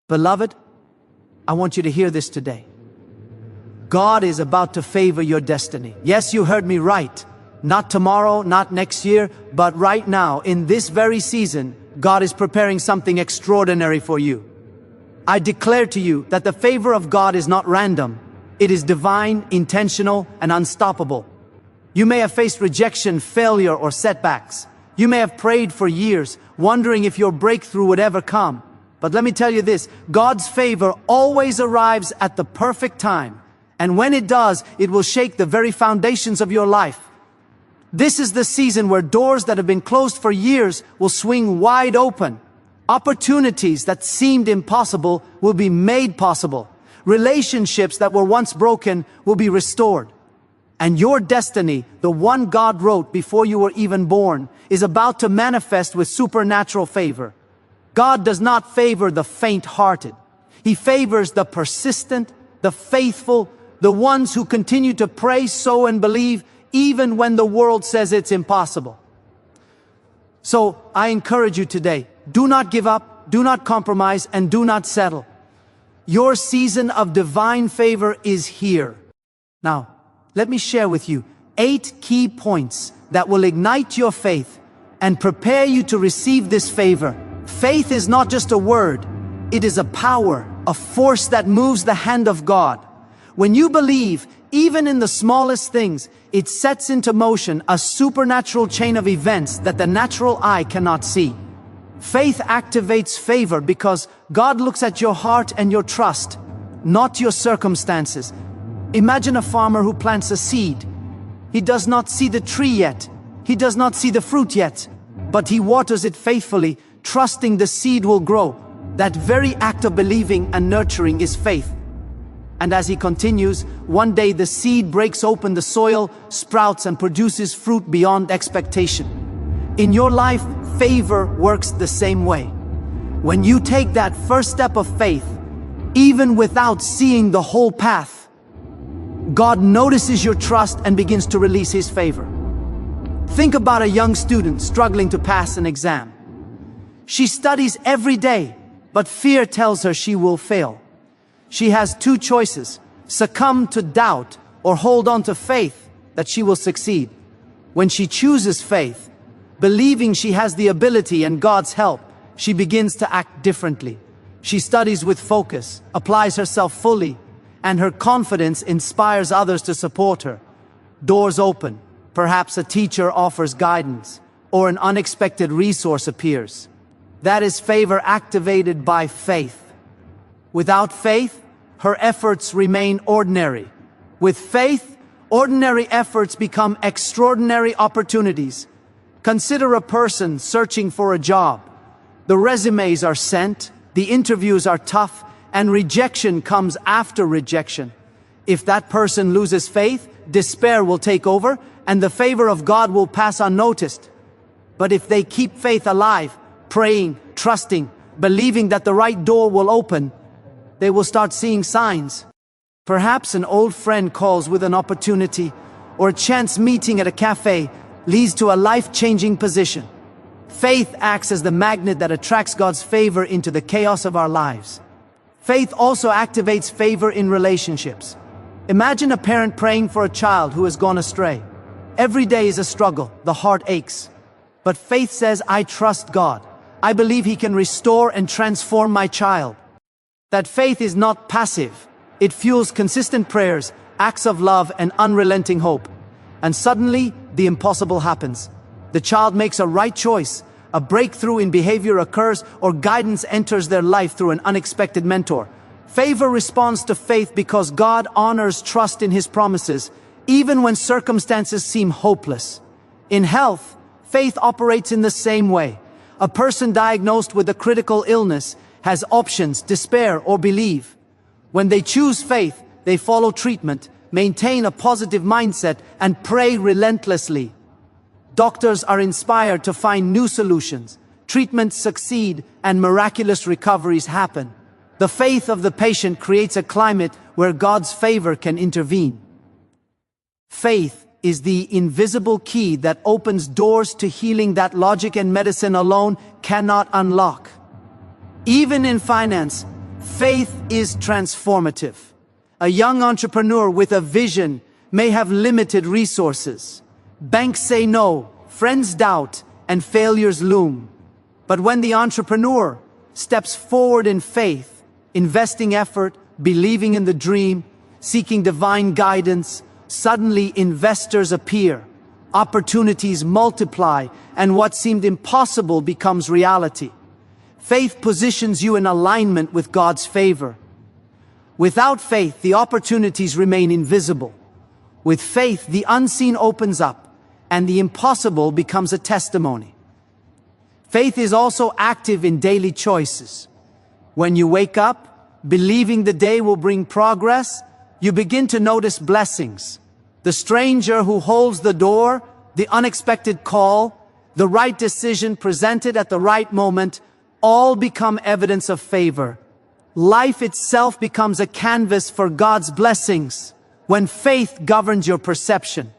Beloved, I want you to hear this today. God is about to favor your destiny. Yes, you heard me right. Not tomorrow, not next year, but right now, in this very season, God is preparing something extraordinary for you. I declare to you that the favor of God is not random. It is divine, intentional, and unstoppable. You may have faced rejection, failure, or setbacks. You may have prayed for years, wondering if your breakthrough would ever come. But let me tell you this, God's favor always arrives at the perfect time. And when it does, it will shake the very foundations of your life. This is the season where doors that have been closed for years will swing wide open. Opportunities that seemed impossible will be made possible. Relationships that were once broken will be restored. And your destiny, the one God wrote before you were even born, is about to manifest with supernatural favor. God does not favor the faint-hearted. He favors the persistent, the faithful, the ones who continue to pray, sow, and believe, even when the world says it's impossible. So, I encourage you today, do not give up, do not compromise, and do not settle. Your season of divine favor is here. Now, let me share with you 8 key points that will ignite your faith and prepare you to receive this favor. Faith is not just a word, it is a power, a force that moves the hand of God. When you believe, even in the smallest things, it sets into motion a supernatural chain of events that the natural eye cannot see. Faith activates favor because God looks at your heart and your trust, not your circumstances. Imagine a farmer who plants a seed. He does not see the tree yet. He does not see the fruit yet, but he waters it faithfully, trusting the seed will grow. That very act of believing and nurturing is faith. And as he continues, one day the seed breaks open the soil, sprouts, and produces fruit beyond expectation. In your life, favor works the same way. When you take that first step of faith, even without seeing the whole path, God notices your trust and begins to release His favor. Think about a young student struggling to pass an exam. She studies every day, but fear tells her she will fail. She has 2 choices: succumb to doubt or hold on to faith that she will succeed. When she chooses faith, believing she has the ability and God's help, she begins to act differently. She studies with focus, applies herself fully, and her confidence inspires others to support her. Doors open. Perhaps a teacher offers guidance, or an unexpected resource appears. That is favor activated by faith. Without faith, her efforts remain ordinary. With faith, ordinary efforts become extraordinary opportunities. Consider a person searching for a job. The resumes are sent, the interviews are tough, and rejection comes after rejection. If that person loses faith, despair will take over, and the favor of God will pass unnoticed. But if they keep faith alive, praying, trusting, believing that the right door will open, they will start seeing signs. Perhaps an old friend calls with an opportunity, or a chance meeting at a cafe leads to a life-changing position. Faith acts as the magnet that attracts God's favor into the chaos of our lives. Faith also activates favor in relationships. Imagine a parent praying for a child who has gone astray. Every day is a struggle, the heart aches. But faith says, I trust God. I believe He can restore and transform my child. That faith is not passive. It fuels consistent prayers, acts of love, and unrelenting hope. And suddenly, the impossible happens. The child makes a right choice. A breakthrough in behavior occurs, or guidance enters their life through an unexpected mentor. Favor responds to faith because God honors trust in His promises, even when circumstances seem hopeless. In health, faith operates in the same way. A person diagnosed with a critical illness has options: despair or believe. When they choose faith, they follow treatment, maintain a positive mindset, and pray relentlessly. Doctors are inspired to find new solutions. Treatments succeed and miraculous recoveries happen. The faith of the patient creates a climate where God's favor can intervene. Faith is the invisible key that opens doors to healing that logic and medicine alone cannot unlock. Even in finance, Faith is transformative. A young entrepreneur with a vision may have limited resources. Banks say no, friends doubt, and failures loom. But when the entrepreneur steps forward in faith, investing effort, believing in the dream, seeking divine guidance, suddenly investors appear, opportunities multiply, and what seemed impossible becomes reality. Faith positions you in alignment with God's favor. Without faith, the opportunities remain invisible. With faith, the unseen opens up, and the impossible becomes a testimony. Faith is also active in daily choices. When you wake up, believing the day will bring progress, you begin to notice blessings. The stranger who holds the door, the unexpected call, the right decision presented at the right moment, all become evidence of favor. Life itself becomes a canvas for God's blessings when faith governs your perception.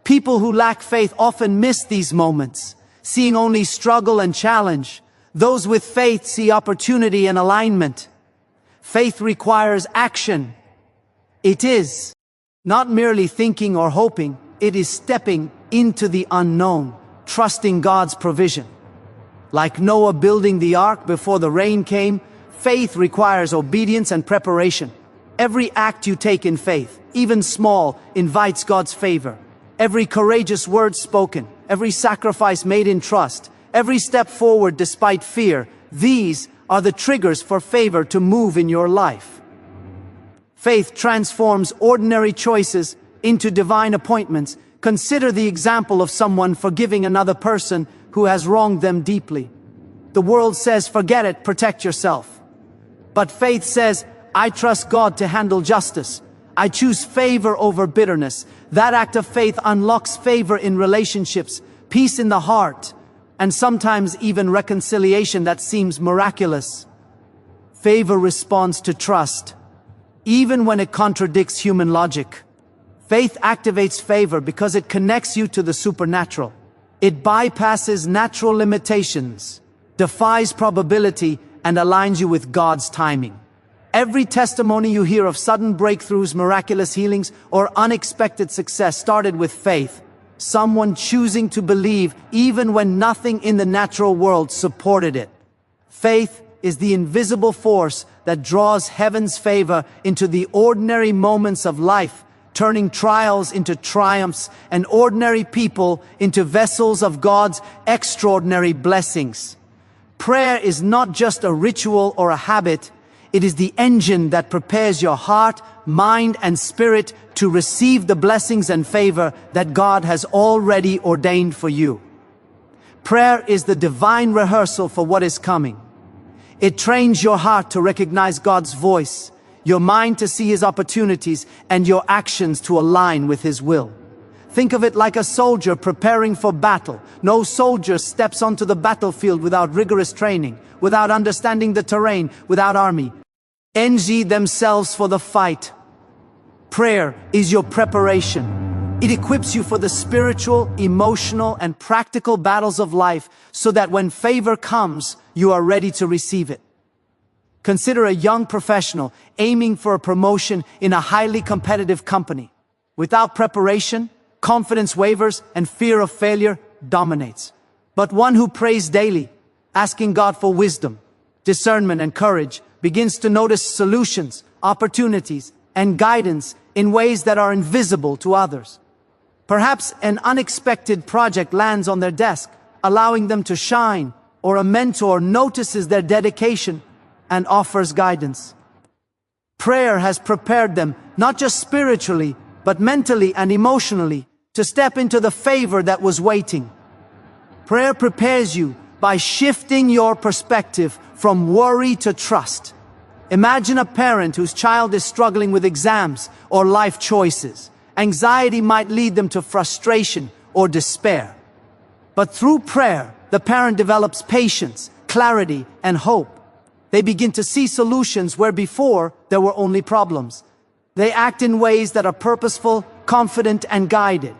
People who lack faith often miss these moments, seeing only struggle and challenge. Those with faith see opportunity and alignment. Faith requires action. It is not merely thinking or hoping, it is stepping into the unknown, trusting God's provision. Like Noah building the ark before the rain came, faith requires obedience and preparation. Every act you take in faith, even small, invites God's favor. Every courageous word spoken, every sacrifice made in trust, every step forward despite fear, these are the triggers for favor to move in your life. Faith transforms ordinary choices into divine appointments. Consider the example of someone forgiving another person who has wronged them deeply. The world says, forget it, protect yourself. But faith says, I trust God to handle justice. I choose favor over bitterness. That act of faith unlocks favor in relationships, peace in the heart, and sometimes even reconciliation that seems miraculous. Favor responds to trust, even when it contradicts human logic. Faith activates favor because it connects you to the supernatural. It bypasses natural limitations, defies probability, and aligns you with God's timing. Every testimony you hear of sudden breakthroughs, miraculous healings, or unexpected success started with faith. Someone choosing to believe even when nothing in the natural world supported it. Faith is the invisible force that draws heaven's favor into the ordinary moments of life, turning trials into triumphs and ordinary people into vessels of God's extraordinary blessings. Prayer is not just a ritual or a habit. It is the engine that prepares your heart, mind, and spirit to receive the blessings and favor that God has already ordained for you. Prayer is the divine rehearsal for what is coming. It trains your heart to recognize God's voice, your mind to see His opportunities, and your actions to align with His will. Think of it like a soldier preparing for battle. No soldier steps onto the battlefield without rigorous training, without understanding the terrain, without army. Engie themselves for the fight. Prayer is your preparation. It equips you for the spiritual, emotional, and practical battles of life so that when favor comes, you are ready to receive it. Consider a young professional aiming for a promotion in a highly competitive company. Without preparation, confidence wavers and fear of failure dominates. But one who prays daily, asking God for wisdom, discernment, and courage, begins to notice solutions, opportunities, and guidance in ways that are invisible to others. Perhaps an unexpected project lands on their desk, allowing them to shine, or a mentor notices their dedication and offers guidance. Prayer has prepared them, not just spiritually, but mentally and emotionally, to step into the favor that was waiting. Prayer prepares you by shifting your perspective from worry to trust. Imagine a parent whose child is struggling with exams or life choices. Anxiety might lead them to frustration or despair. But through prayer, the parent develops patience, clarity, and hope. They begin to see solutions where before there were only problems. They act in ways that are purposeful, confident, and guided.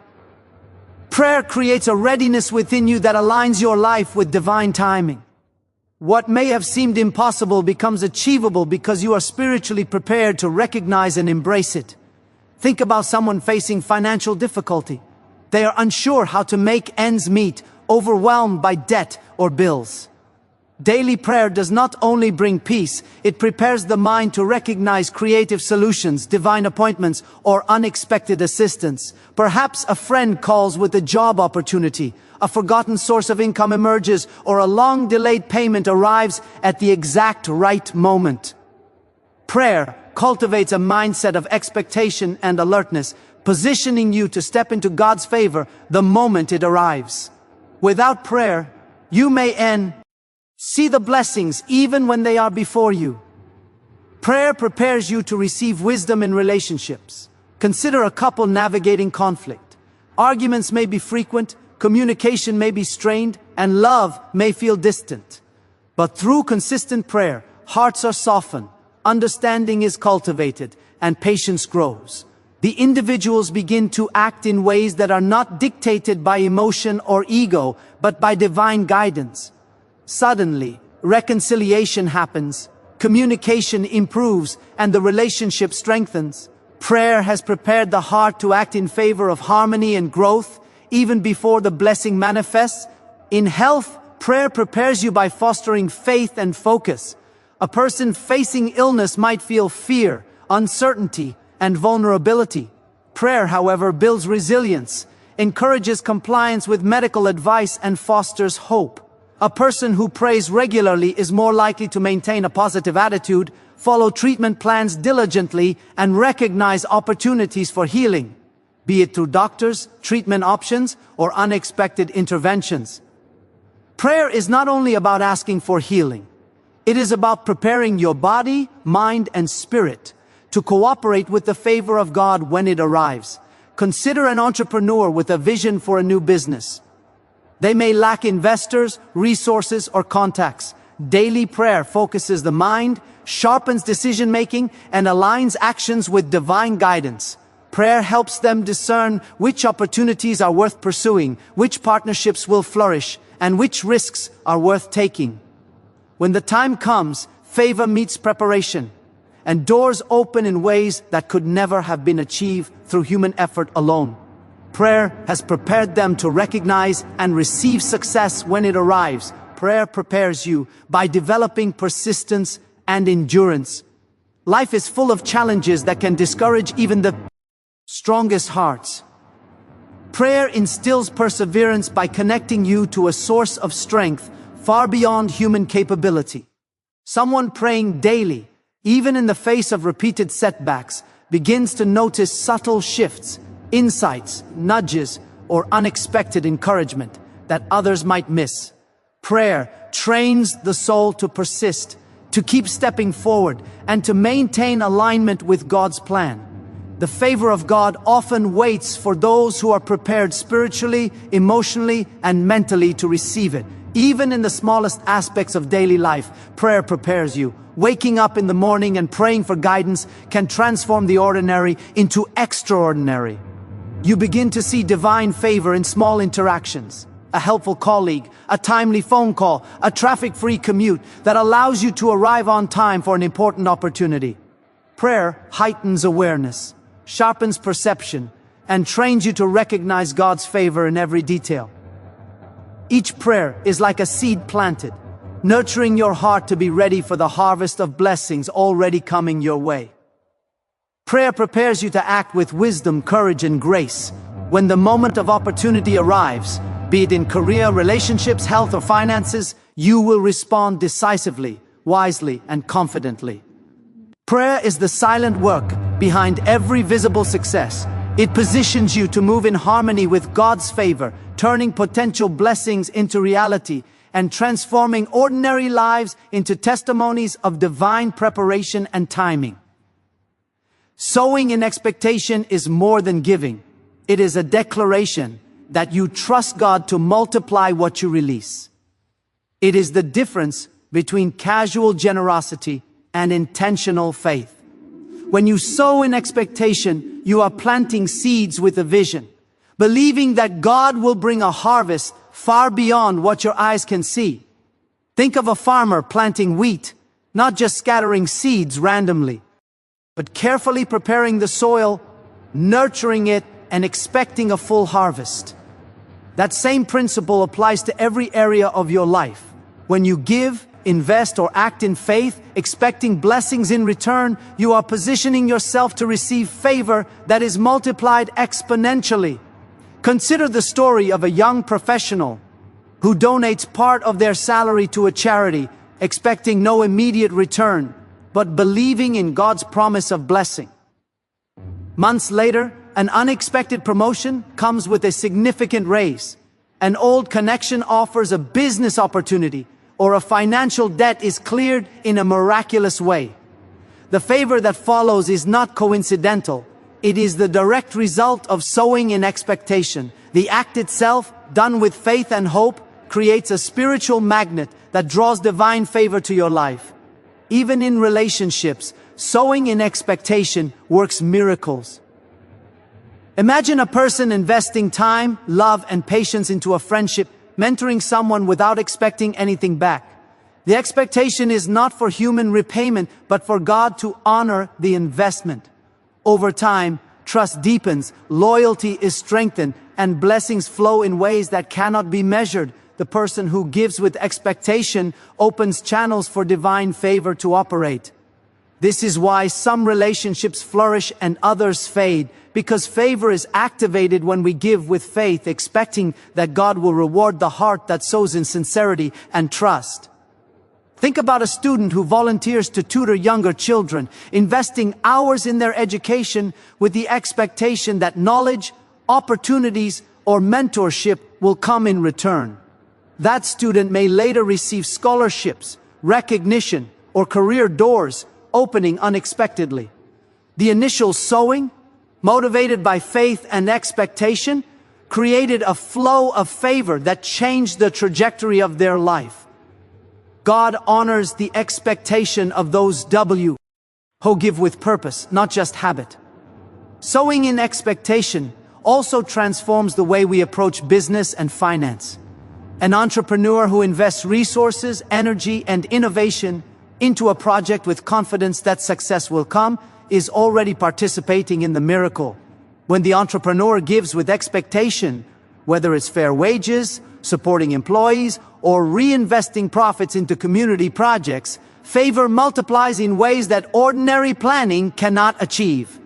Prayer creates a readiness within you that aligns your life with divine timing. What may have seemed impossible becomes achievable because you are spiritually prepared to recognize and embrace it. Think about someone facing financial difficulty. They are unsure how to make ends meet, overwhelmed by debt or bills. Daily prayer does not only bring peace, it prepares the mind to recognize creative solutions, divine appointments, or unexpected assistance. Perhaps a friend calls with a job opportunity, a forgotten source of income emerges, or a long-delayed payment arrives at the exact right moment. Prayer cultivates a mindset of expectation and alertness, positioning you to step into God's favor the moment it arrives. Without prayer, you may see the blessings even when they are before you. Prayer prepares you to receive wisdom in relationships. Consider a couple navigating conflict. Arguments may be frequent, communication may be strained, and love may feel distant. But through consistent prayer, hearts are softened, understanding is cultivated, and patience grows. The individuals begin to act in ways that are not dictated by emotion or ego, but by divine guidance. Suddenly, reconciliation happens, communication improves, and the relationship strengthens. Prayer has prepared the heart to act in favor of harmony and growth, even before the blessing manifests. In health, prayer prepares you by fostering faith and focus. A person facing illness might feel fear, uncertainty, and vulnerability. Prayer, however, builds resilience, encourages compliance with medical advice, and fosters hope. A person who prays regularly is more likely to maintain a positive attitude, follow treatment plans diligently, and recognize opportunities for healing, be it through doctors, treatment options, or unexpected interventions. Prayer is not only about asking for healing. It is about preparing your body, mind, and spirit to cooperate with the favor of God when it arrives. Consider an entrepreneur with a vision for a new business. They may lack investors, resources, or contacts. Daily prayer focuses the mind, sharpens decision-making, and aligns actions with divine guidance. Prayer helps them discern which opportunities are worth pursuing, which partnerships will flourish, and which risks are worth taking. When the time comes, favor meets preparation, and doors open in ways that could never have been achieved through human effort alone. Prayer has prepared them to recognize and receive success when it arrives. Prayer prepares you by developing persistence and endurance. Life is full of challenges that can discourage even the strongest hearts. Prayer instills perseverance by connecting you to a source of strength far beyond human capability. Someone praying daily, even in the face of repeated setbacks, begins to notice subtle shifts, insights, nudges, or unexpected encouragement that others might miss. Prayer trains the soul to persist, to keep stepping forward, and to maintain alignment with God's plan. The favor of God often waits for those who are prepared spiritually, emotionally, and mentally to receive it. Even in the smallest aspects of daily life, prayer prepares you. Waking up in the morning and praying for guidance can transform the ordinary into extraordinary. You begin to see divine favor in small interactions. A helpful colleague, a timely phone call, a traffic-free commute that allows you to arrive on time for an important opportunity. Prayer heightens awareness, sharpens perception, and trains you to recognize God's favor in every detail. Each prayer is like a seed planted, nurturing your heart to be ready for the harvest of blessings already coming your way. Prayer prepares you to act with wisdom, courage, and grace. When the moment of opportunity arrives, be it in career, relationships, health, or finances, you will respond decisively, wisely, and confidently. Prayer is the silent work behind every visible success. It positions you to move in harmony with God's favor, turning potential blessings into reality and transforming ordinary lives into testimonies of divine preparation and timing. Sowing in expectation is more than giving. It is a declaration that you trust God to multiply what you release. It is the difference between casual generosity and intentional faith. When you sow in expectation, you are planting seeds with a vision, believing that God will bring a harvest far beyond what your eyes can see. Think of a farmer planting wheat, not just scattering seeds randomly, but carefully preparing the soil, nurturing it, and expecting a full harvest. That same principle applies to every area of your life. When you give, invest, or act in faith, expecting blessings in return, you are positioning yourself to receive favor that is multiplied exponentially. Consider the story of a young professional who donates part of their salary to a charity, expecting no immediate return, but believing in God's promise of blessing. Months later, an unexpected promotion comes with a significant raise. An old connection offers a business opportunity, or a financial debt is cleared in a miraculous way. The favor that follows is not coincidental. It is the direct result of sowing in expectation. The act itself, done with faith and hope, creates a spiritual magnet that draws divine favor to your life. Even in relationships, sowing in expectation works miracles. Imagine a person investing time, love, and patience into a friendship, mentoring someone without expecting anything back. The expectation is not for human repayment, but for God to honor the investment. Over time, trust deepens, loyalty is strengthened, and blessings flow in ways that cannot be measured. The person who gives with expectation opens channels for divine favor to operate. This is why some relationships flourish and others fade, because favor is activated when we give with faith, expecting that God will reward the heart that sows in sincerity and trust. Think about a student who volunteers to tutor younger children, investing hours in their education with the expectation that knowledge, opportunities, or mentorship will come in return. That student may later receive scholarships, recognition, or career doors opening unexpectedly. The initial sowing, motivated by faith and expectation, created a flow of favor that changed the trajectory of their life. God honors the expectation of those who give with purpose, not just habit. Sowing in expectation also transforms the way we approach business and finance. An entrepreneur who invests resources, energy, and innovation into a project with confidence that success will come is already participating in the miracle. When the entrepreneur gives with expectation, whether it's fair wages, supporting employees, or reinvesting profits into community projects, favor multiplies in ways that ordinary planning cannot achieve.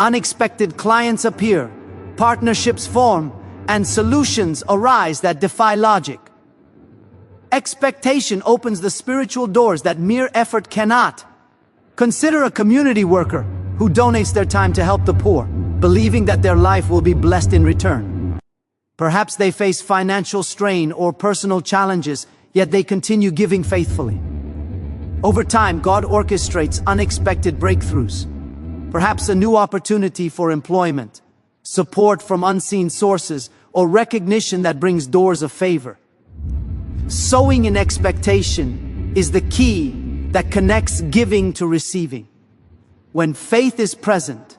Unexpected clients appear, partnerships form, and solutions arise that defy logic. Expectation opens the spiritual doors that mere effort cannot. Consider a community worker who donates their time to help the poor, believing that their life will be blessed in return. Perhaps they face financial strain or personal challenges, yet they continue giving faithfully. Over time, God orchestrates unexpected breakthroughs. Perhaps a new opportunity for employment, support from unseen sources, or recognition that brings doors of favor. Sowing in expectation is the key that connects giving to receiving. When faith is present,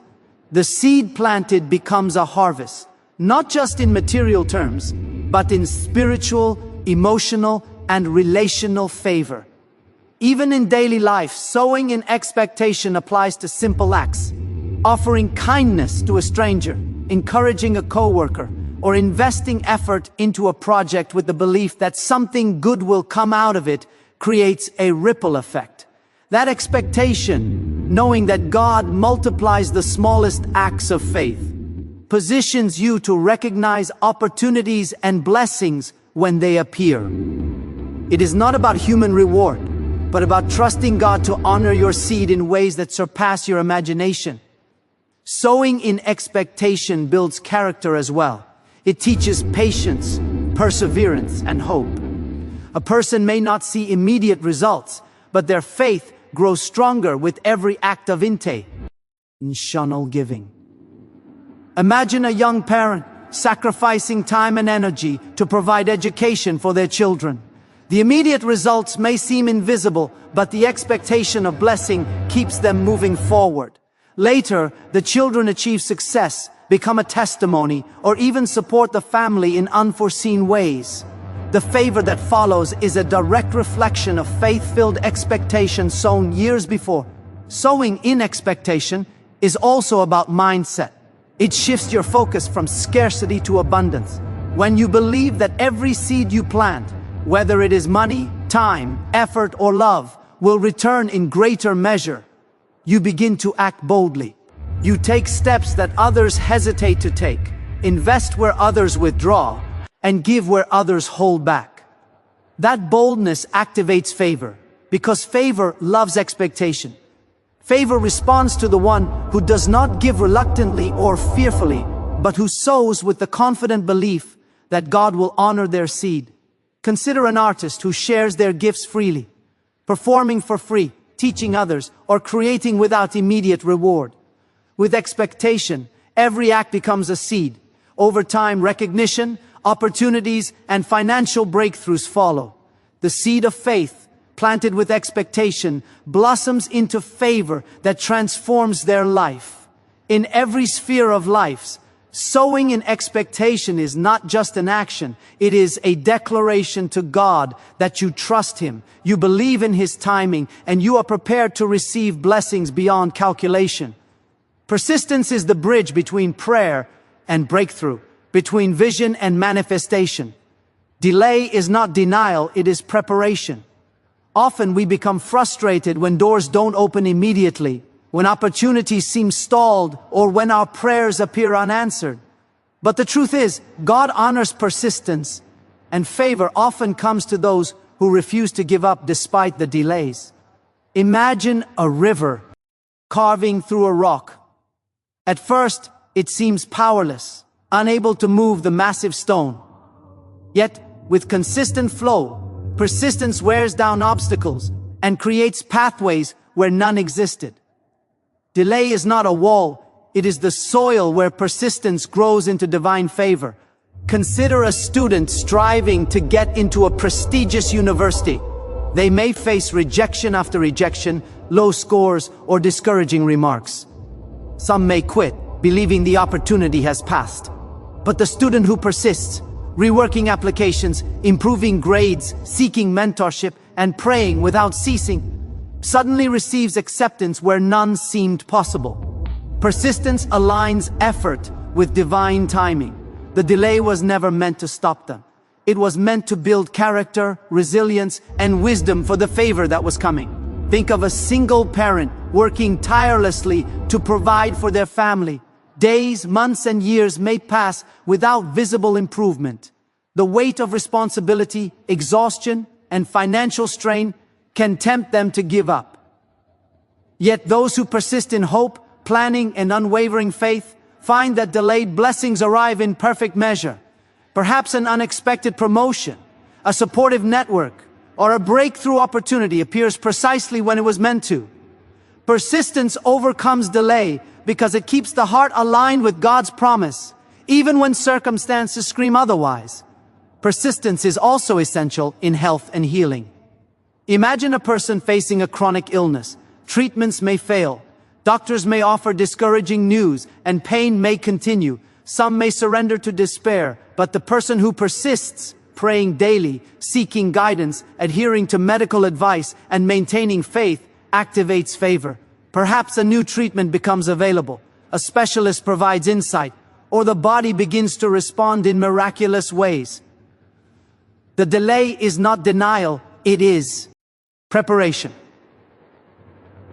the seed planted becomes a harvest, not just in material terms, but in spiritual, emotional, and relational favor. Even in daily life, sowing in expectation applies to simple acts. Offering kindness to a stranger, encouraging a coworker, or investing effort into a project with the belief that something good will come out of it creates a ripple effect. That expectation, knowing that God multiplies the smallest acts of faith, positions you to recognize opportunities and blessings when they appear. It is not about human reward, but about trusting God to honor your seed in ways that surpass your imagination. Sowing in expectation builds character as well. It teaches patience, perseverance, and hope. A person may not see immediate results, but their faith grows stronger with every act of intentional giving. Imagine a young parent sacrificing time and energy to provide education for their children. The immediate results may seem invisible, but the expectation of blessing keeps them moving forward. Later, the children achieve success, become a testimony, or even support the family in unforeseen ways. The favor that follows is a direct reflection of faith-filled expectation sown years before. Sowing in expectation is also about mindset. It shifts your focus from scarcity to abundance. When you believe that every seed you plant, whether it is money, time, effort, or love, will return in greater measure, you begin to act boldly. You take steps that others hesitate to take, invest where others withdraw, and give where others hold back. That boldness activates favor, because favor loves expectation. Favor responds to the one who does not give reluctantly or fearfully, but who sows with the confident belief that God will honor their seed. Consider an artist who shares their gifts freely, performing for free, teaching others, or creating without immediate reward. With expectation, every act becomes a seed. Over time, recognition, opportunities, and financial breakthroughs follow. The seed of faith, planted with expectation, blossoms into favor that transforms their life. In every sphere of life, sowing in expectation is not just an action, it is a declaration to God that you trust Him, you believe in His timing, and you are prepared to receive blessings beyond calculation. Persistence is the bridge between prayer and breakthrough, between vision and manifestation. Delay is not denial, it is preparation. Often we become frustrated when doors don't open immediately, when opportunities seem stalled, or when our prayers appear unanswered. But the truth is, God honors persistence, and favor often comes to those who refuse to give up despite the delays. Imagine a river carving through a rock. At first, it seems powerless, unable to move the massive stone. Yet, with consistent flow, persistence wears down obstacles and creates pathways where none existed. Delay is not a wall, it is the soil where persistence grows into divine favor. Consider a student striving to get into a prestigious university. They may face rejection after rejection, low scores, or discouraging remarks. Some may quit, believing the opportunity has passed. But the student who persists, reworking applications, improving grades, seeking mentorship, and praying without ceasing, suddenly receives acceptance where none seemed possible. Persistence aligns effort with divine timing. The delay was never meant to stop them. It was meant to build character, resilience, and wisdom for the favor that was coming. Think of a single parent working tirelessly to provide for their family. Days, months, and years may pass without visible improvement. The weight of responsibility, exhaustion, and financial strain can tempt them to give up. Yet those who persist in hope, planning, and unwavering faith find that delayed blessings arrive in perfect measure. Perhaps an unexpected promotion, a supportive network, or a breakthrough opportunity appears precisely when it was meant to. Persistence overcomes delay because it keeps the heart aligned with God's promise, even when circumstances scream otherwise. Persistence is also essential in health and healing. Imagine a person facing a chronic illness. Treatments may fail. Doctors may offer discouraging news, and pain may continue. Some may surrender to despair, but the person who persists, praying daily, seeking guidance, adhering to medical advice, and maintaining faith, activates favor. Perhaps a new treatment becomes available, a specialist provides insight, or the body begins to respond in miraculous ways. The delay is not denial, it is preparation.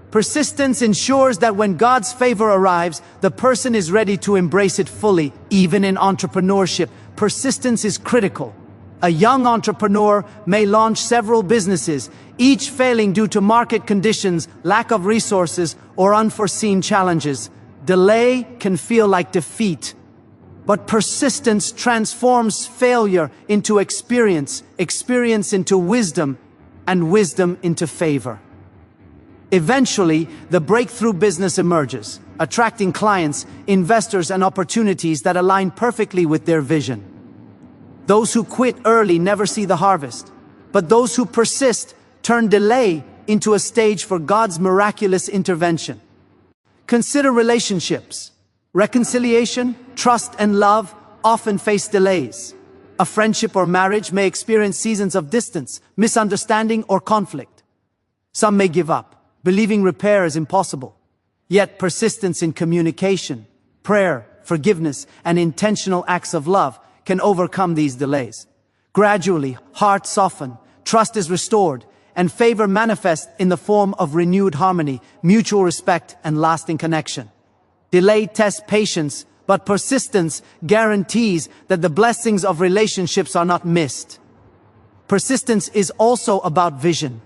Persistence ensures that when God's favor arrives, the person is ready to embrace it fully. Even in entrepreneurship, persistence is critical. A young entrepreneur may launch several businesses, each failing due to market conditions, lack of resources, or unforeseen challenges. Delay can feel like defeat, but persistence transforms failure into experience, experience into wisdom, and wisdom into favor. Eventually, the breakthrough business emerges, attracting clients, investors, and opportunities that align perfectly with their vision. Those who quit early never see the harvest, but those who persist turn delay into a stage for God's miraculous intervention. Consider relationships. Reconciliation, trust, and love often face delays. A friendship or marriage may experience seasons of distance, misunderstanding, or conflict. Some may give up, believing repair is impossible. Yet persistence in communication, prayer, forgiveness, and intentional acts of love can overcome these delays. Gradually, hearts soften, trust is restored, and favor manifests in the form of renewed harmony, mutual respect, and lasting connection. Delay tests patience, but persistence guarantees that the blessings of relationships are not missed. Persistence is also about vision.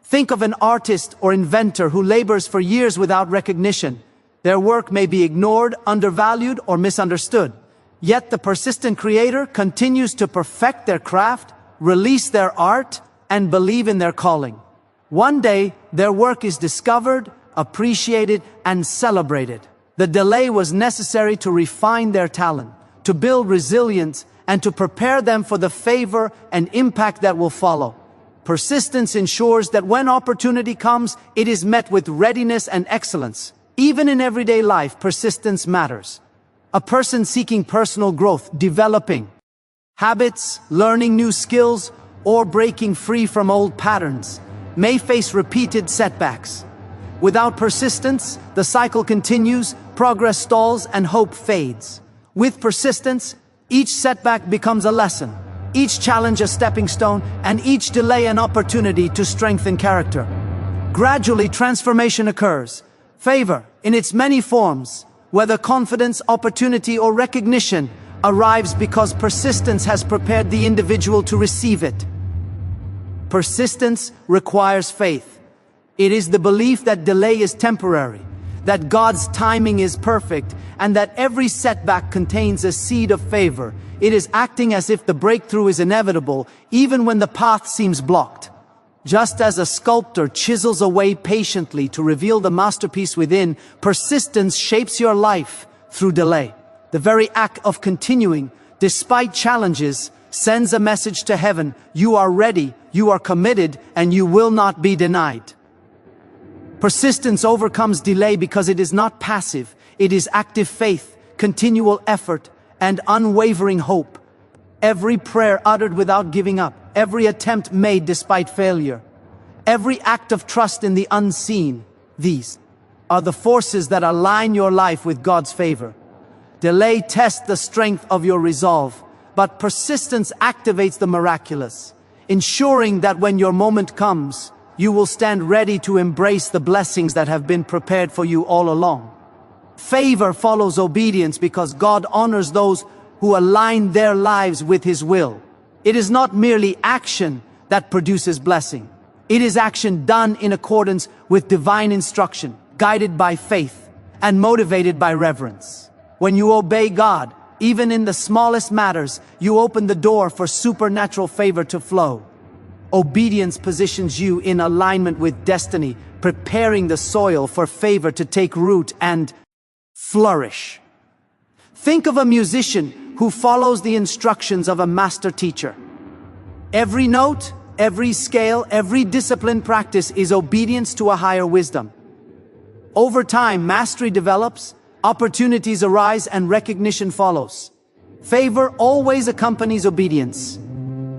Think of an artist or inventor who labors for years without recognition. Their work may be ignored, undervalued, or misunderstood. Yet the persistent creator continues to perfect their craft, release their art, and believe in their calling. One day, their work is discovered, appreciated, and celebrated. The delay was necessary to refine their talent, to build resilience, and to prepare them for the favor and impact that will follow. Persistence ensures that when opportunity comes, it is met with readiness and excellence. Even in everyday life, persistence matters. A person seeking personal growth, developing habits, learning new skills, or breaking free from old patterns may face repeated setbacks. Without persistence, the cycle continues, progress stalls, and hope fades. With persistence, each setback becomes a lesson, each challenge a stepping stone, and each delay an opportunity to strengthen character. Gradually, transformation occurs. Favor, in its many forms, whether confidence, opportunity, or recognition, arrives because persistence has prepared the individual to receive it. Persistence requires faith. It is the belief that delay is temporary, that God's timing is perfect, and that every setback contains a seed of favor. It is acting as if the breakthrough is inevitable, even when the path seems blocked. Just as a sculptor chisels away patiently to reveal the masterpiece within, persistence shapes your life through delay. The very act of continuing, despite challenges, sends a message to heaven: you are ready, you are committed, and you will not be denied. Persistence overcomes delay because it is not passive, it is active faith, continual effort, and unwavering hope. Every prayer uttered without giving up, every attempt made despite failure, every act of trust in the unseen, these are the forces that align your life with God's favor. Delay tests the strength of your resolve, but persistence activates the miraculous, ensuring that when your moment comes, you will stand ready to embrace the blessings that have been prepared for you all along. Favor follows obedience because God honors those who align their lives with His will. It is not merely action that produces blessing. It is action done in accordance with divine instruction, guided by faith, and motivated by reverence. When you obey God, even in the smallest matters, you open the door for supernatural favor to flow. Obedience positions you in alignment with destiny, preparing the soil for favor to take root and flourish. Think of a musician who follows the instructions of a master teacher. Every note, every scale, every disciplined practice is obedience to a higher wisdom. Over time, mastery develops, opportunities arise, and recognition follows. Favor always accompanies obedience.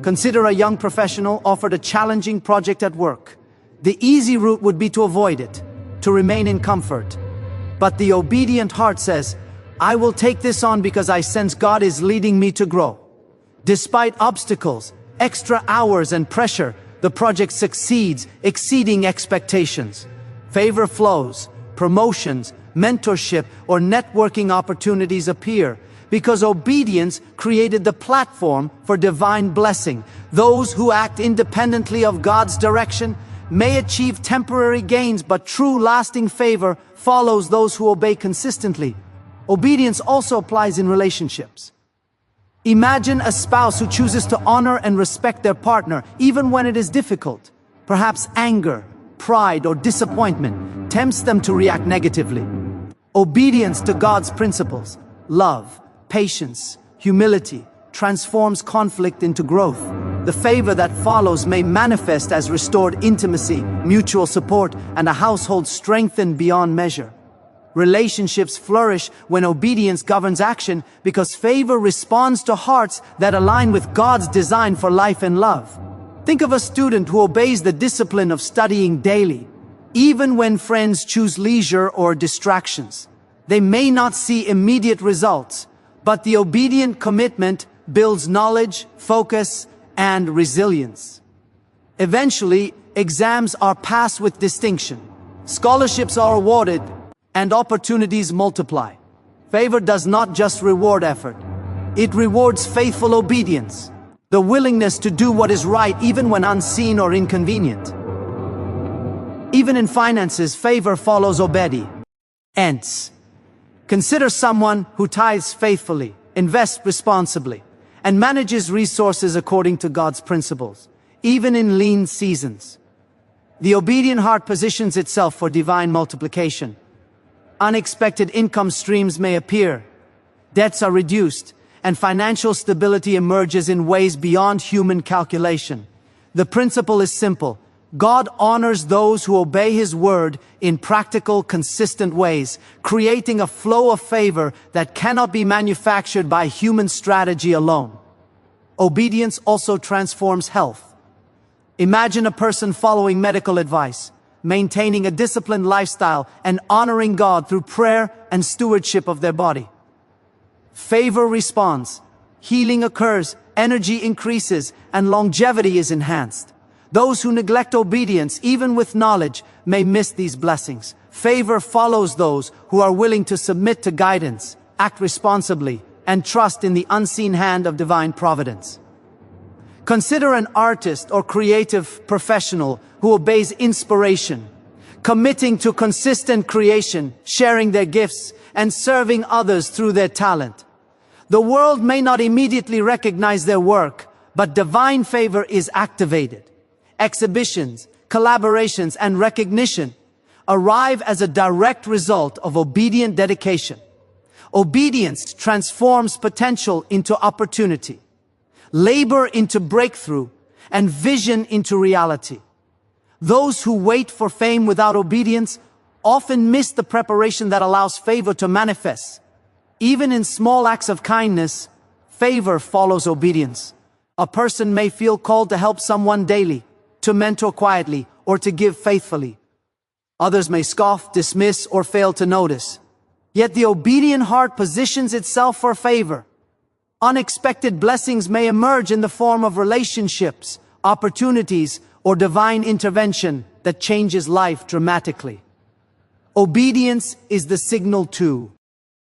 Consider a young professional offered a challenging project at work. The easy route would be to avoid it, to remain in comfort. But the obedient heart says, I will take this on because I sense God is leading me to grow. Despite obstacles, extra hours, and pressure, the project succeeds, exceeding expectations. Favor flows, promotions, mentorship, or networking opportunities appear, because obedience created the platform for divine blessing. Those who act independently of God's direction may achieve temporary gains, but true lasting favor follows those who obey consistently. Obedience also applies in relationships. Imagine a spouse who chooses to honor and respect their partner, even when it is difficult. Perhaps anger, pride, or disappointment tempts them to react negatively. Obedience to God's principles, love, patience, humility, transforms conflict into growth. The favor that follows may manifest as restored intimacy, mutual support, and a household strengthened beyond measure. Relationships flourish when obedience governs action because favor responds to hearts that align with God's design for life and love. Think of a student who obeys the discipline of studying daily, even when friends choose leisure or distractions. They may not see immediate results, but the obedient commitment builds knowledge, focus, and resilience. Eventually, exams are passed with distinction. Scholarships are awarded, and opportunities multiply. Favor does not just reward effort. It rewards faithful obedience, the willingness to do what is right even when unseen or inconvenient. Even in finances, favor follows obedience. Consider someone who tithes faithfully, invests responsibly, and manages resources according to God's principles, even in lean seasons. The obedient heart positions itself for divine multiplication. Unexpected income streams may appear, debts are reduced, and financial stability emerges in ways beyond human calculation. The principle is simple. God honors those who obey His word in practical, consistent ways, creating a flow of favor that cannot be manufactured by human strategy alone. Obedience also transforms health. Imagine a person following medical advice, maintaining a disciplined lifestyle, and honoring God through prayer and stewardship of their body. Favor responds, healing occurs, energy increases, and longevity is enhanced. Those who neglect obedience, even with knowledge, may miss these blessings. Favor follows those who are willing to submit to guidance, act responsibly, and trust in the unseen hand of divine providence. Consider an artist or creative professional who obeys inspiration, committing to consistent creation, sharing their gifts, and serving others through their talent. The world may not immediately recognize their work, but divine favor is activated. Exhibitions, collaborations, and recognition arrive as a direct result of obedient dedication. Obedience transforms potential into opportunity, labor into breakthrough, and vision into reality. Those who wait for fame without obedience often miss the preparation that allows favor to manifest. Even in small acts of kindness, favor follows obedience. A person may feel called to help someone daily, to mentor quietly, or to give faithfully. Others may scoff, dismiss, or fail to notice. Yet the obedient heart positions itself for favor. Unexpected blessings may emerge in the form of relationships, opportunities, or divine intervention that changes life dramatically. Obedience is the signal to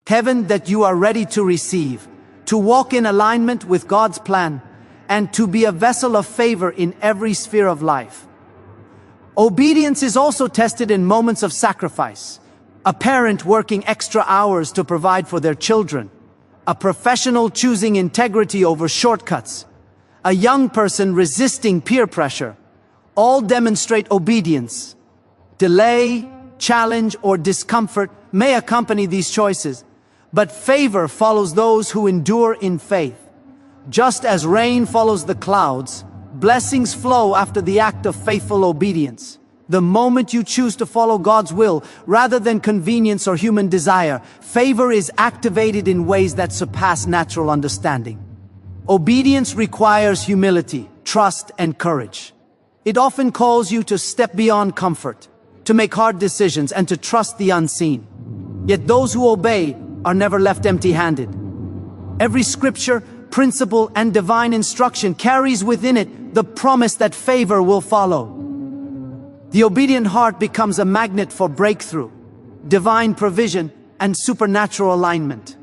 heaven that you are ready to receive, to walk in alignment with God's plan, and to be a vessel of favor in every sphere of life. Obedience is also tested in moments of sacrifice. A parent working extra hours to provide for their children, a professional choosing integrity over shortcuts, a young person resisting peer pressure, all demonstrate obedience. Delay, challenge, or discomfort may accompany these choices, but favor follows those who endure in faith. Just as rain follows the clouds, blessings flow after the act of faithful obedience. The moment you choose to follow God's will rather than convenience or human desire, favor is activated in ways that surpass natural understanding. Obedience requires humility, trust, and courage. It often calls you to step beyond comfort, to make hard decisions, and to trust the unseen. Yet those who obey are never left empty-handed. Every scripture, principle, and divine instruction carries within it the promise that favor will follow. The obedient heart becomes a magnet for breakthrough, divine provision, and supernatural alignment.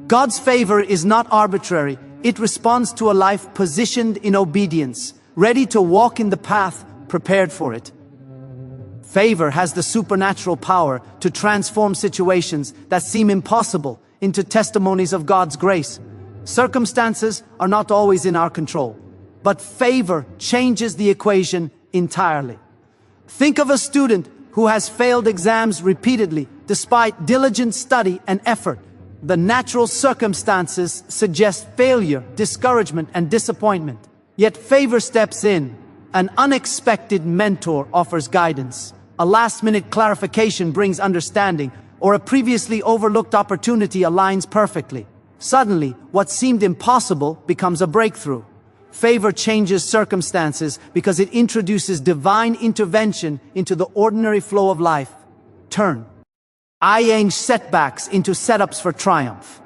God's favor is not arbitrary. It responds to a life positioned in obedience, ready to walk in the path prepared for it. Favor has the supernatural power to transform situations that seem impossible into testimonies of God's grace. Circumstances are not always in our control, but favor changes the equation entirely. Think of a student who has failed exams repeatedly despite diligent study and effort. The natural circumstances suggest failure, discouragement, and disappointment. Yet favor steps in. An unexpected mentor offers guidance. A last-minute clarification brings understanding. or a previously overlooked opportunity aligns perfectly. Suddenly, what seemed impossible becomes a breakthrough. Favor changes circumstances because it introduces divine intervention into the ordinary flow of life. Turn Yang setbacks into setups for triumph.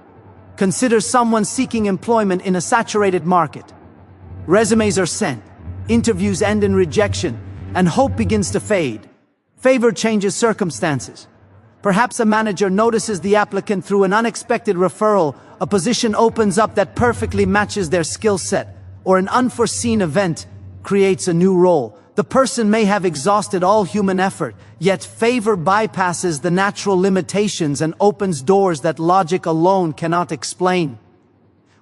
Consider someone seeking employment in a saturated market. Resumes are sent, interviews end in rejection, and hope begins to fade. Favor changes circumstances. Perhaps a manager notices the applicant through an unexpected referral, a position opens up that perfectly matches their skill set, or an unforeseen event creates a new role. The person may have exhausted all human effort, yet favor bypasses the natural limitations and opens doors that logic alone cannot explain.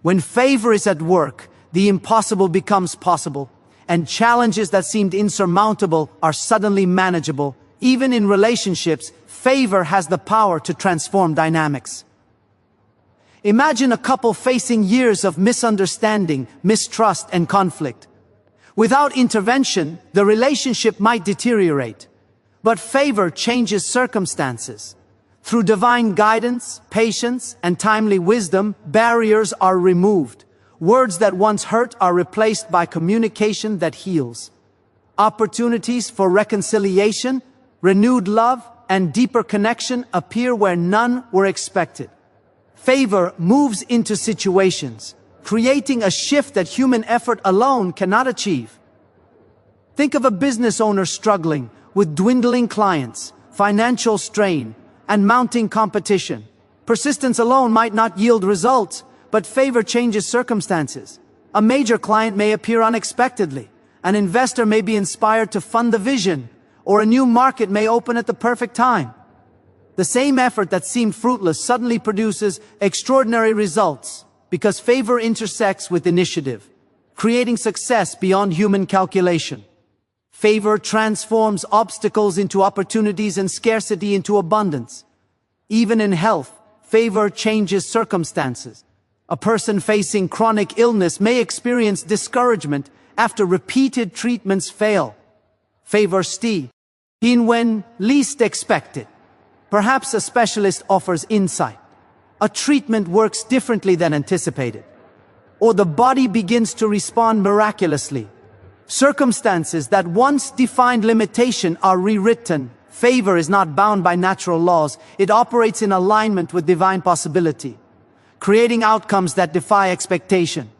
When favor is at work, the impossible becomes possible, and challenges that seemed insurmountable are suddenly manageable. Even in relationships, favor has the power to transform dynamics. Imagine a couple facing years of misunderstanding, mistrust, and conflict. Without intervention, the relationship might deteriorate. But favor changes circumstances. Through divine guidance, patience, and timely wisdom, barriers are removed. Words that once hurt are replaced by communication that heals. Opportunities for reconciliation, renewed love, and deeper connection appear where none were expected. Favor moves into situations, creating a shift that human effort alone cannot achieve. Think of a business owner struggling with dwindling clients, financial strain, and mounting competition. Persistence alone might not yield results, but favor changes circumstances. A major client may appear unexpectedly. An investor may be inspired to fund the vision, or a new market may open at the perfect time. The same effort that seemed fruitless suddenly produces extraordinary results because favor intersects with initiative, creating success beyond human calculation. Favor transforms obstacles into opportunities and scarcity into abundance. Even in health, favor changes circumstances. A person facing chronic illness may experience discouragement after repeated treatments fail. Favor steps in when least expected. Perhaps a specialist offers insight. A treatment works differently than anticipated. Or the body begins to respond miraculously. Circumstances that once defined limitation are rewritten. Favor is not bound by natural laws. It operates in alignment with divine possibility, creating outcomes that defy expectation.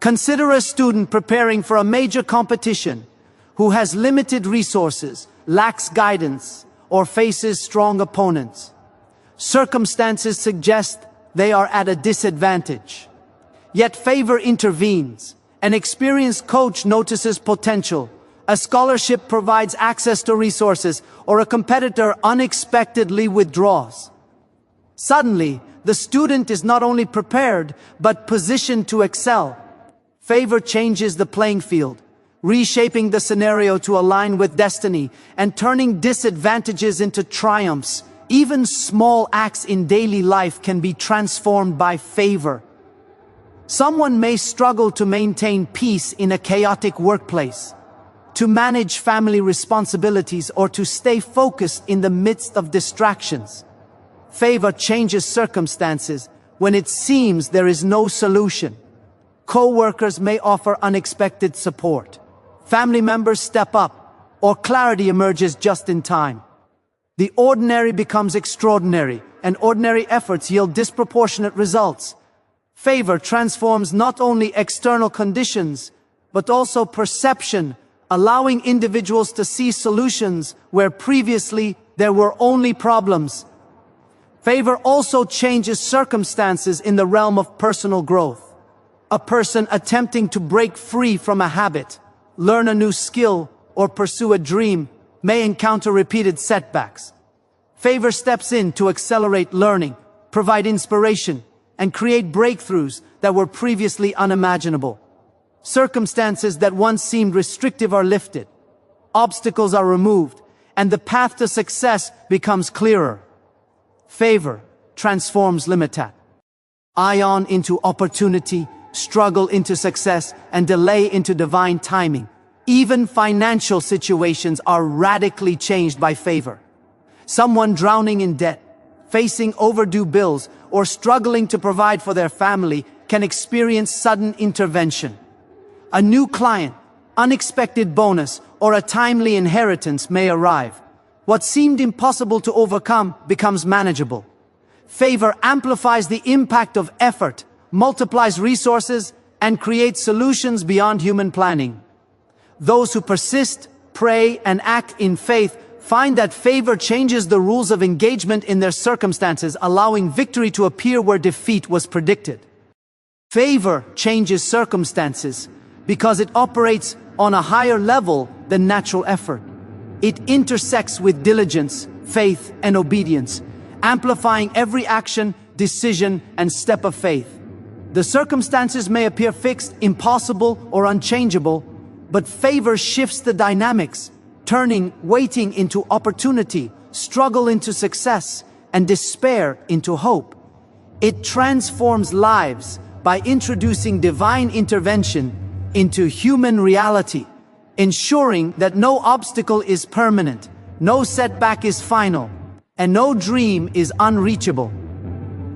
Consider a student preparing for a major competition who has limited resources, lacks guidance, or faces strong opponents. Circumstances suggest they are at a disadvantage. Yet favor intervenes. An experienced coach notices potential. A scholarship provides access to resources, or a competitor unexpectedly withdraws. Suddenly, the student is not only prepared, but positioned to excel. Favor changes the playing field, reshaping the scenario to align with destiny and turning disadvantages into triumphs. Even small acts in daily life can be transformed by favor. Someone may struggle to maintain peace in a chaotic workplace, to manage family responsibilities, or to stay focused in the midst of distractions. Favor changes circumstances when it seems there is no solution. Co-workers may offer unexpected support. Family members step up, or clarity emerges just in time. The ordinary becomes extraordinary, and ordinary efforts yield disproportionate results. Favor transforms not only external conditions, but also perception, allowing individuals to see solutions where previously there were only problems. Favor also changes circumstances in the realm of personal growth. A person attempting to break free from a habit, learn a new skill, or pursue a dream may encounter repeated setbacks. Favor steps in to accelerate learning, provide inspiration, and create breakthroughs that were previously unimaginable. Circumstances that once seemed restrictive are lifted. Obstacles are removed, and the path to success becomes clearer. Favor transforms limited ion into opportunity, struggle into success, and delay into divine timing. Even financial situations are radically changed by favor. Someone drowning in debt, facing overdue bills, or struggling to provide for their family can experience sudden intervention. A new client, unexpected bonus, or a timely inheritance may arrive. What seemed impossible to overcome becomes manageable. Favor amplifies the impact of effort, multiplies resources, and creates solutions beyond human planning. Those who persist, pray, and act in faith find that favor changes the rules of engagement in their circumstances, allowing victory to appear where defeat was predicted. Favor changes circumstances because it operates on a higher level than natural effort. It intersects with diligence, faith, and obedience, amplifying every action, decision, and step of faith. The circumstances may appear fixed, impossible, or unchangeable, but favor shifts the dynamics, turning waiting into opportunity, struggle into success, and despair into hope. It transforms lives by introducing divine intervention into human reality, ensuring that no obstacle is permanent, no setback is final, and no dream is unreachable.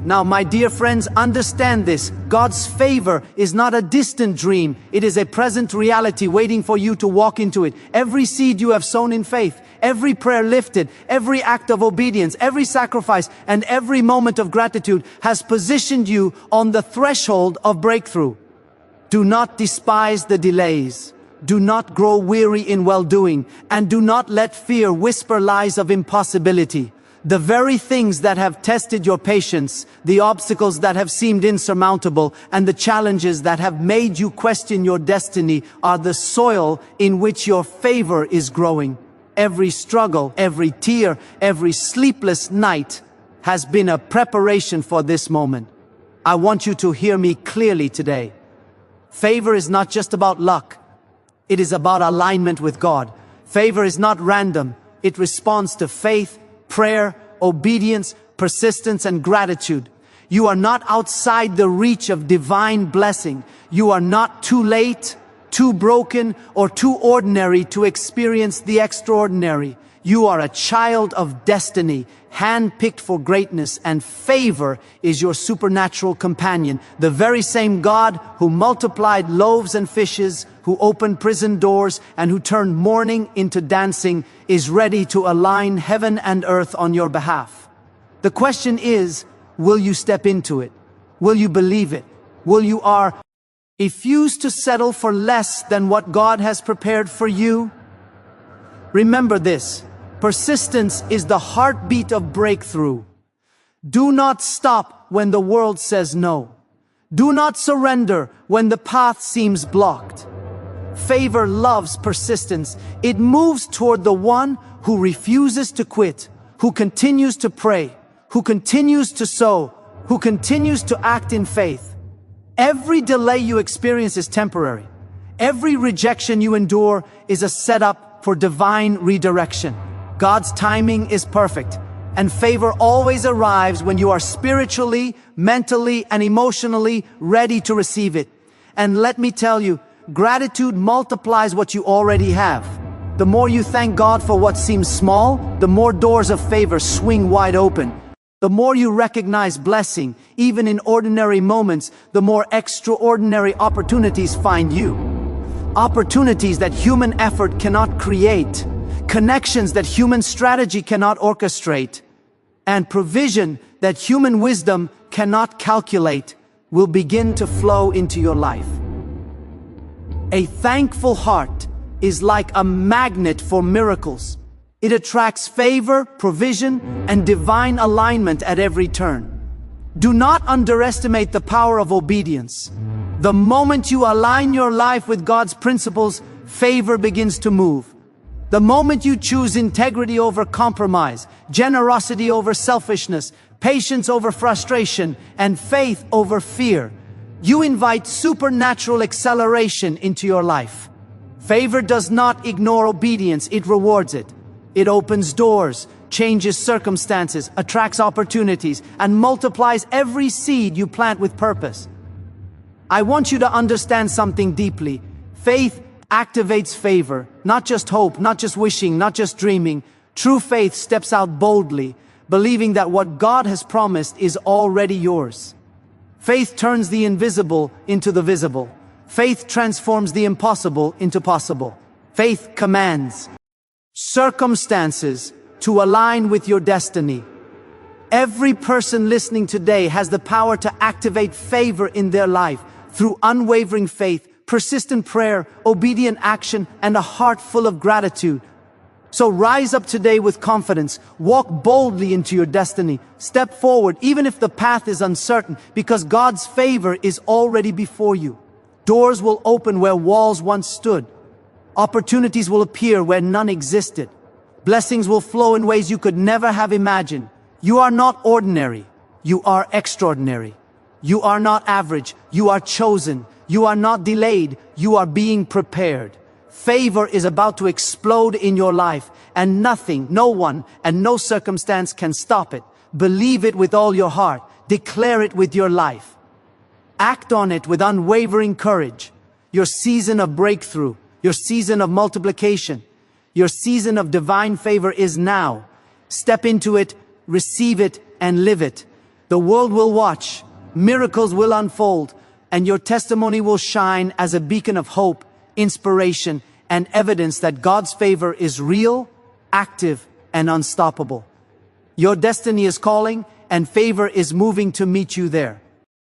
Now, my dear friends, understand this. God's favor is not a distant dream. It is a present reality waiting for you to walk into it. Every seed you have sown in faith, every prayer lifted, every act of obedience, every sacrifice, and every moment of gratitude has positioned you on the threshold of breakthrough. Do not despise the delays. Do not grow weary in well-doing, and do not let fear whisper lies of impossibility. The very things that have tested your patience, the obstacles that have seemed insurmountable, and the challenges that have made you question your destiny are the soil in which your favor is growing. Every struggle, every tear, every sleepless night has been a preparation for this moment. I want you to hear me clearly today. Favor is not just about luck. It is about alignment with God. Favor is not random. It responds to faith, prayer, obedience, persistence, and gratitude. You are not outside the reach of divine blessing. You are not too late, too broken, or too ordinary to experience the extraordinary. You are a child of destiny, handpicked for greatness, and favor is your supernatural companion. The very same God who multiplied loaves and fishes, who opened prison doors, and who turned mourning into dancing, is ready to align heaven and earth on your behalf. The question is, will you step into it? Will you believe it? Will you refuse to settle for less than what God has prepared for you? Remember this. Persistence is the heartbeat of breakthrough. Do not stop when the world says no. Do not surrender when the path seems blocked. Favor loves persistence. It moves toward the one who refuses to quit, who continues to pray, who continues to sow, who continues to act in faith. Every delay you experience is temporary. Every rejection you endure is a setup for divine redirection. God's timing is perfect, and favor always arrives when you are spiritually, mentally, and emotionally ready to receive it. And let me tell you, gratitude multiplies what you already have. The more you thank God for what seems small, the more doors of favor swing wide open. The more you recognize blessing, even in ordinary moments, the more extraordinary opportunities find you. Opportunities that human effort cannot create. Connections that human strategy cannot orchestrate, and provision that human wisdom cannot calculate will begin to flow into your life. A thankful heart is like a magnet for miracles. It attracts favor, provision, and divine alignment at every turn. Do not underestimate the power of obedience. The moment you align your life with God's principles, favor begins to move. The moment you choose integrity over compromise, generosity over selfishness, patience over frustration, and faith over fear, you invite supernatural acceleration into your life. Favor does not ignore obedience, it rewards it. It opens doors, changes circumstances, attracts opportunities, and multiplies every seed you plant with purpose. I want you to understand something deeply. Faith activates favor, not just hope, not just wishing, not just dreaming. True faith steps out boldly, believing that what God has promised is already yours. Faith turns the invisible into the visible. Faith transforms the impossible into possible. Faith commands circumstances to align with your destiny. Every person listening today has the power to activate favor in their life through unwavering faith, persistent prayer, obedient action, and a heart full of gratitude. So rise up today with confidence, walk boldly into your destiny, step forward even if the path is uncertain, because God's favor is already before you. Doors will open where walls once stood. Opportunities will appear where none existed. Blessings will flow in ways you could never have imagined. You are not ordinary. You are extraordinary. You are not average. You are chosen. You are not delayed. You are being prepared. Favor is about to explode in your life, and nothing, no one, and no circumstance can stop it. Believe it with all your heart. Declare it with your life. Act on it with unwavering courage. Your season of breakthrough, your season of multiplication, your season of divine favor is now. Step into it, receive it, and live it. The world will watch, miracles will unfold, and your testimony will shine as a beacon of hope, inspiration, and evidence that God's favor is real, active, and unstoppable. Your destiny is calling, and favor is moving to meet you there.